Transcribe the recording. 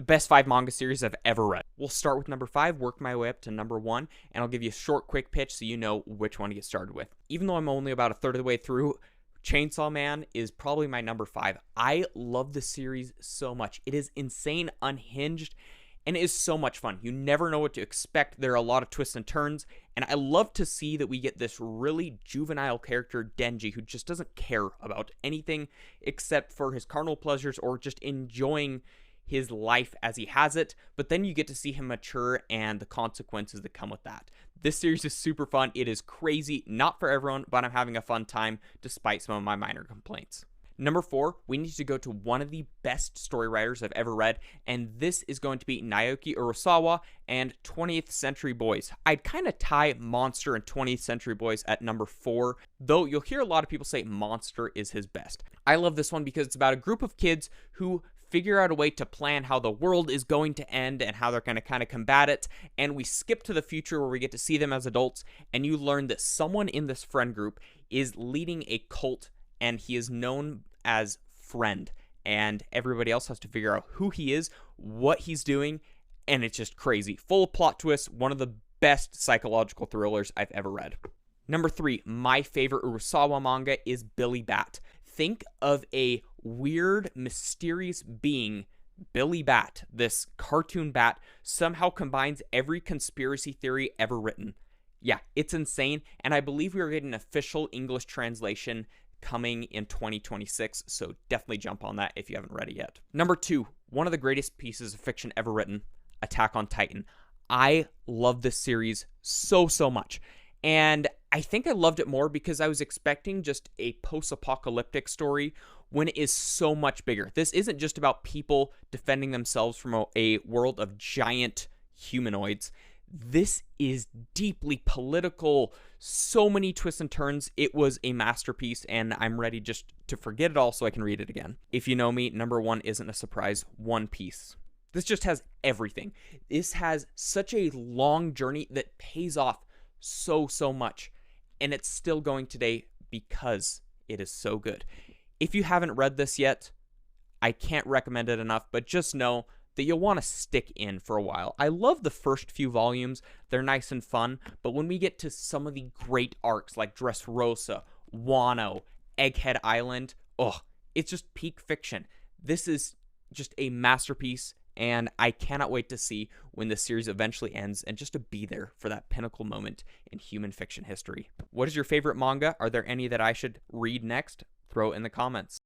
the best 5 manga series I've ever read. We'll start with number 5, work my way up to number 1, and I'll give you a short, quick pitch so you know which one to get started with. Even though I'm only about a third of the way through, Chainsaw Man is probably my number 5. I love the series so much. It is insane, unhinged, and it is so much fun. You never know what to expect. There are a lot of twists and turns, and I love to see that we get this really juvenile character, Denji, who just doesn't care about anything except for his carnal pleasures or just enjoying his life as he has it, but then you get to see him mature and the consequences that come with that. This series is super fun. It is crazy, not for everyone, but I'm having a fun time despite some of my minor complaints. Number 4, we need to go to one of the best story writers I've ever read, and this is going to be Naoki Urasawa and 20th Century Boys. I'd kind of tie Monster and 20th Century Boys at number 4, though you'll hear a lot of people say Monster is his best. I love this one because it's about a group of kids who figure out a way to plan how the world is going to end and how they're going to kind of combat it, and we skip to the future where we get to see them as adults, and you learn that someone in this friend group is leading a cult, and he is known as Friend, and everybody else has to figure out who he is, what he's doing, and it's just crazy. Full of plot twists, one of the best psychological thrillers I've ever read. Number 3, my favorite Urasawa manga is Billy Bat. Think of a weird, mysterious being, Billy Bat. This cartoon bat somehow combines every conspiracy theory ever written. Yeah, it's insane, and I believe we are getting an official English translation coming in 2026, so definitely jump on that if you haven't read it yet. Number 2, one of the greatest pieces of fiction ever written, Attack on Titan. I love this series so much. And I think I loved it more because I was expecting just a post-apocalyptic story when it is so much bigger. This isn't just about people defending themselves from a world of giant humanoids. This is deeply political, so many twists and turns. It was a masterpiece, and I'm ready just to forget it all so I can read it again. If you know me, number 1 isn't a surprise. One Piece. This just has everything. This has such a long journey that pays off so much, and it's still going today because it is so good. If you haven't read this yet, I can't recommend it enough, but just know that you'll want to stick in for a while. I love the first few volumes. They're nice and fun, but when we get to some of the great arcs like Dressrosa, Wano, Egghead Island, it's just peak fiction. This is just a masterpiece, and I cannot wait to see when this series eventually ends and just to be there for that pinnacle moment in human fiction history. What is your favorite manga? Are there any that I should read next? Throw it in the comments.